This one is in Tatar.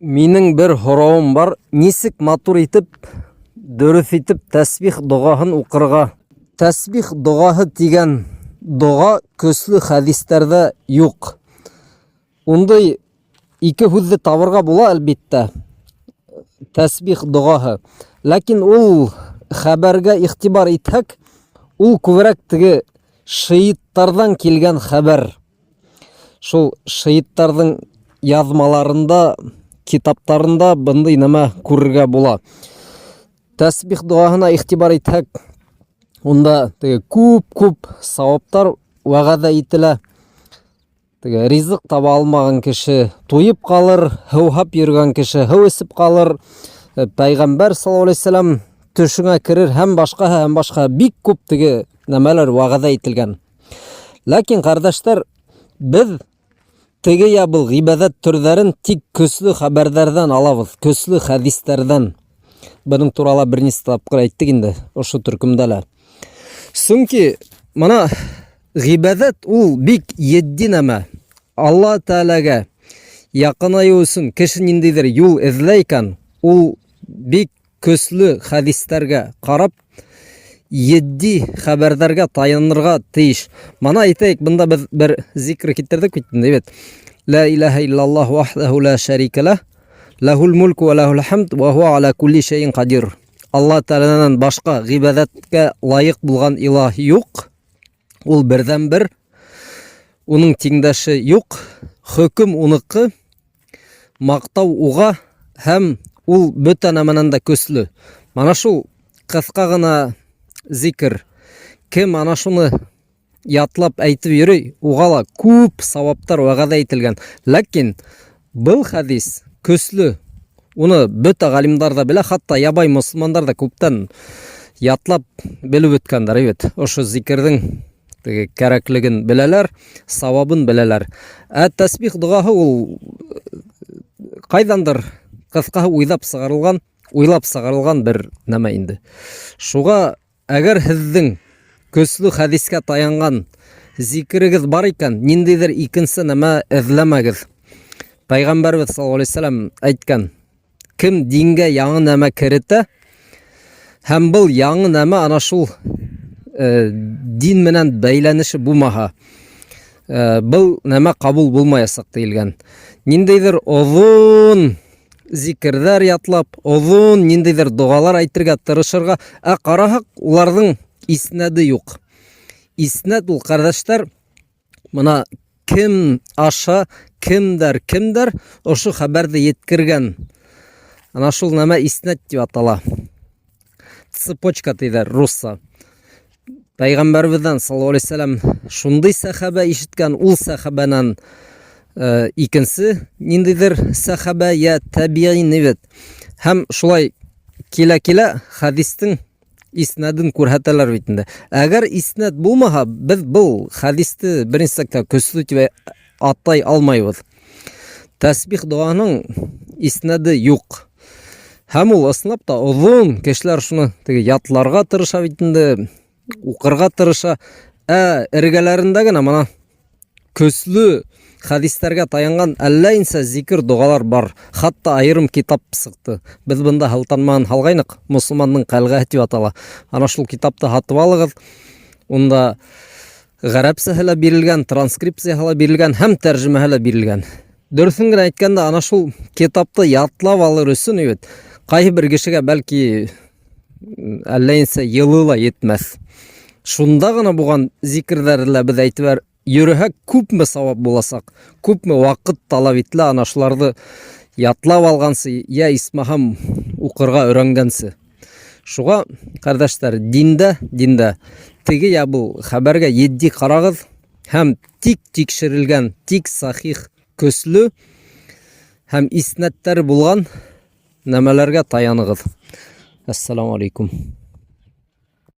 Минең бер һорауым бар. Нисек матур итеп, дөрес итеп тәсбих догаһын укырга? Тәсбих догаһы дигән дога көсле хәдисләрдә юк. Ундай ике һүзле табырга була әлбиттә. Тәсбих догаһы. Ләкин ул хәбәргә игътибар итһәк, ул күбрәк теге шииттардан килгән хәбәр. Шул шииттарның язмаларында, китаптарында бындай нәмә күрергә була. Тәсбих догаһына игътибар итһәк, унда теге күп саваптар вәгъдә ителә. Теге ризык таба алмаган кеше туеп калыр, һыухап йөргән кеше һыу эсеп калыр. Пәйгамбәр саллаллаһу алейһи ва саллям төшеңә керер һәм башка бик күп теге нәмәләр вәгъдә ителгән. Ләкин кардәшләр, без теге я был гыйбадат төрләрен тик көсле хәбәрләрдән алабыз, көсле хәдисләрдән. Буның турында берничә тапкыр әйттек инде, ошо төркемдә лә. Чөнки мына гыйбадат ул бик едди нәмә. Алла Тәаләгә якынаю өчен кеше ниндидер юл эзләй икән, ул бик көсле хәдисләргә карап, едди хәбәрләргә таянырга тиеш. Мана әйтәйек, бында без бер зикр китердек бит инде. Ла илаха иллаллаһ вахдаху ла шарика лах, лахул мулку ва лахул хамд ва хуа аля кулли шайин кадир. Алла Тәаләнән башка гыйбадәткә лаек булган илаһ юк. Ул бердән бер, уның тиңдәше юк. Хөкем уныкы, мактау уга һәм ул бөтә нәмәнән дә көсле. Мана шул кыска гына зикр. Кем ана шуны ятлап әйтеп йөри, угала күп саваптар вәгъдә ителгән. Ләкин был хәдис көсле. Уны бөтә галимдар да белә, хатта ябай мусламандар да күптән ятлап белеп үткәннәр. Evet, ошо зикрдең теге кәрәклеген беләләр, савабын беләләр. Тәсбих догаһы ул кайдандыр кыскаһы уйлап сыгарылган бер нәмә инде. Шуга әгәр һезнең көсле хәдискә таянган зикрегез бар икән, ниндидер икенче нәмә эзләмәгез. Пәйгамбәрбез саллаллаһу алейһи ва саллям әйткән: кем дингә яңа нәмә керетә, һәм был яңа нәмә ана шул дин менән бәйләнеше булмаһа, был нәмә кабул булмаячак диелгән. Ниндидер озын зикрләр ятлап, озын ниндидер догалар әйтергә тырышырга, караһак, уларның иснәде юк. Иснәд ул, кардәшләр, мына кем аша, кемдер ошо хәбәрне yetkirгән. Ана шул нәмә иснәд дип атала. Цепочка диләр русса. Пәйгамбәрбездән саллаллаһу алейһи ва саллям шундый сахаба ишеткән, ул сахабанан икенче ниндидер сахаба я табиин бит. Һәм шулай килә хәдистең иснәден күрһәтәләр бит инде. Әгәр иснәд булмаһа, без бу хәдисте беренче көсле дип атай алмайбыз. Тәсбих доганың иснәде юк. Һәм ул аслап та озын, кешеләр шуны теге ятларга тырыша бит инде, укырга тырыша. Эргәләрендә генә мана көсле хәдисләргә таянган әллә инсә зикр догалар бар. Хатта айрым китап сыкты. Без бында халтанман халгайнык, мусламанның калгы дип атала. Ана шул китапты хатып алыгыз. Унда гарәпсәһе бирелгән, транскрипцияһы бирелгән һәм тәрҗемәһе бирелгән. Дөресен генә әйткәндә, ана шул китапты ятлап алыр өчен, кайбер бер кешегә бәлки әллә инсә елы ла yetмәс. Шунда гына булган зикрләрне без әйтәбез. Йөрәһәк күпме савап буласак, күпме вакыт талап ителә ана шуларны ятлап алгансы, я исмаһам укырга өйрәнгәнсе. Шуга, кардәшләр, диндә теге я бу хәбәргә едди карагыз һәм тик тикшерелгән, тик сахих, көсле һәм иснәттәр булган нәмәләргә таяныгыз. Ассаламу алейкум.